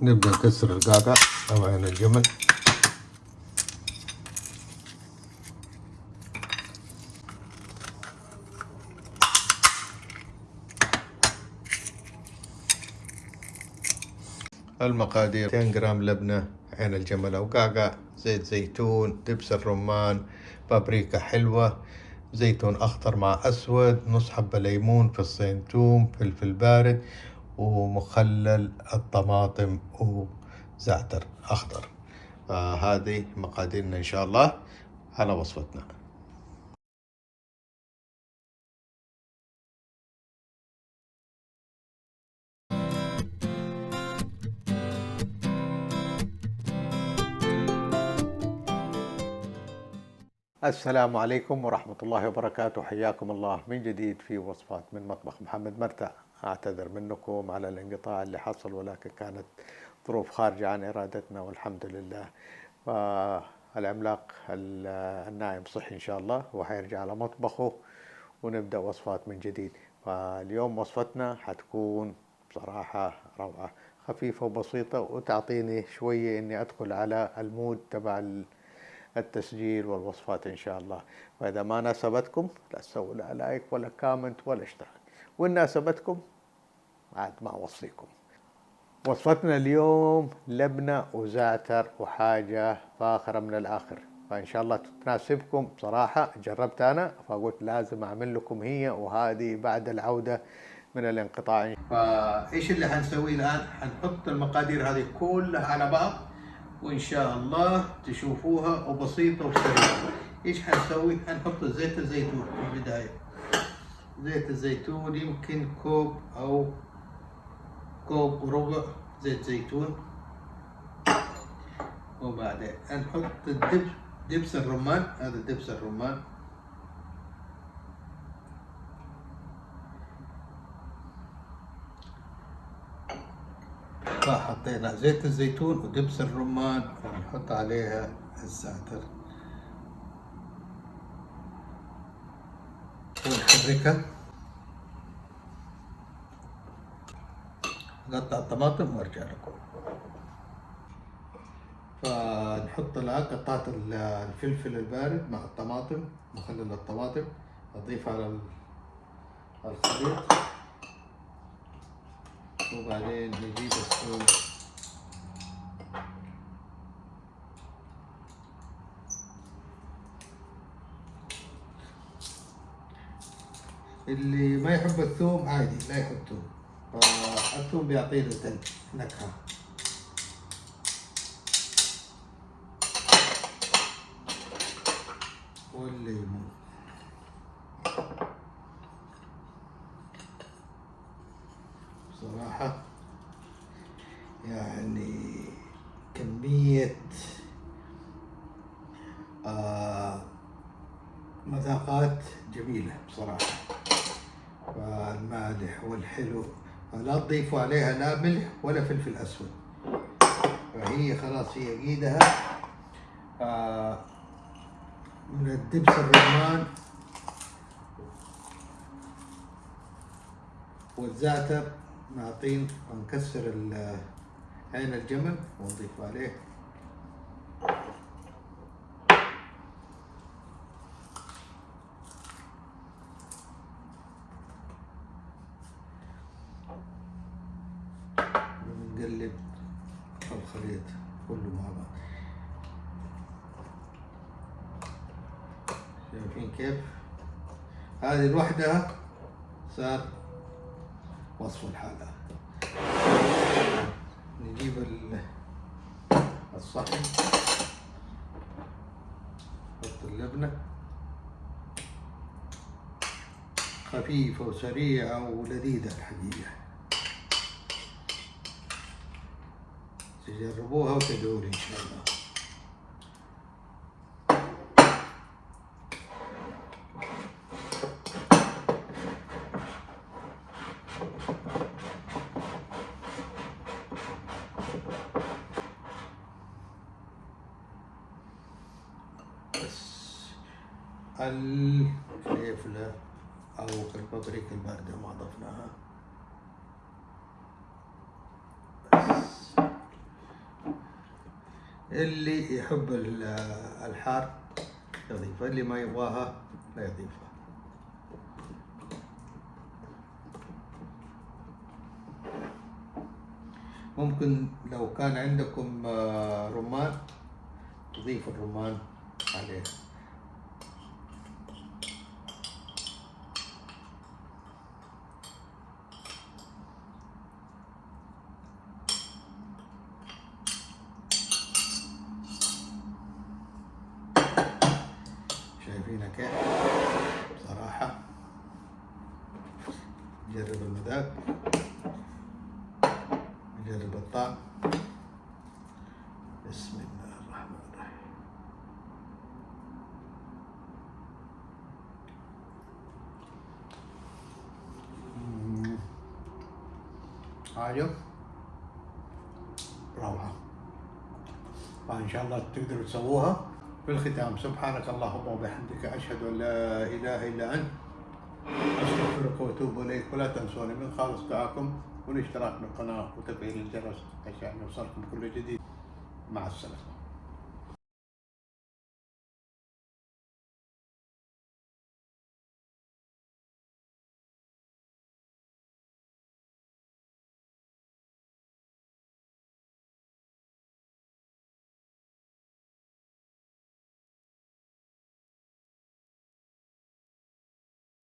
نبدأ نكسر القعقع أو عين الجمل. المقادير: 200 جرام لبنة، عين الجمل أو قعقع، زيت زيتون، دبس الرمان، بابريكا حلوة، زيتون أخضر مع أسود، نص حبة ليمون، فصين ثوم، فلفل بارد، ومخلل الطماطم وزعتر أخضر. هذه مقاديرنا إن شاء الله على وصفتنا. السلام عليكم ورحمة الله وبركاته. حياكم الله من جديد في وصفات من مطبخ محمد مرتع. أعتذر منكم على الانقطاع اللي حصل، ولكن كانت ظروف خارجة عن إرادتنا والحمد لله. فالعملاق النايم صحي إن شاء الله وحيرجع على مطبخه ونبدأ وصفات من جديد. فاليوم وصفتنا حتكون بصراحة روعة، خفيفة وبسيطة، وتعطيني شوية إني أدخل على المود تبع التسجيل والوصفات إن شاء الله. وإذا ما ناسبتكم لا تسووا لا لايك ولا كامنت ولا اشتراك، وإن ناسبتكم عاد ما أوصيكم. وصفتنا اليوم لبنة وزعتر وحاجة فاخرة من الآخر، فإن شاء الله تناسبكم. بصراحة جربت أنا فقلت لازم أعمل لكم هي، وهذه بعد العودة من الانقطاع. فإيش اللي حنسويه الآن؟ حنحط المقادير هذه كلها على بعض وإن شاء الله تشوفوها، وبسيطة وسريعة. إيش حنسوي؟ حنحط زيت الزيتون في البداية. زيت الزيتون يمكن كوب أو كوب وربع زيت زيتون. وبعدين نحط دبس الرمان. هذا دبس الرمان. فحطينا زيت الزيتون ودبس الرمان، ونحط عليها الزعتر ونحركها. نقطع الطماطم وارجع لكم. فنحط الآن قطعة الفلفل البارد مع الطماطم، مخلل الطماطم، أضيف على الخليط. وبعدين نجيب الثوم اللي ما يحب الثوم عادي لا يحط ثوم، فالثوم بيعطي له نكهة. والليمون. بصراحة يعني كمية مذاقات جميلة بصراحة. فالمالح والحلو، فلا تضيفوا عليها لا ملح ولا فلفل أسود، فهي خلاص هي قيدها. من الدبس الرمان والزعتر نعطين ونكسر عين الجمل ونضيف عليه ونقلب الخليط كله مع بعض. شايفين كيف؟ هذه لوحدها صار وصف الحالة. نجيب الصحن، نحط اللبنة خفيفة وسريعة ولذيذة الحقيقة. تجربوها وتدعوا لي إن شاء الله. الفلفلة أو البابريكا الباردة ما أضفناها. بس اللي يحب الحار يضيفها، اللي ما يبغاها لا يضيفها. ممكن لو كان عندكم رمان تضيف الرمان عليه. شايفينها كيف؟ بصراحة نجرب المذاق، نجرب الطعم. بسم الله الرحمن الرحيم. عجب، روعة. فإن شاء الله تقدروا تسووها. في الختام سبحانك اللهم وبحمدك أشهد أن لا إله إلا أنت أستغفرك وأتوب إليك. ولا تنسوني من خالص دعاكم والاشتراك بالقناة وتفعيل الجرس عشان يوصلكم كل جديد. مع السلامة.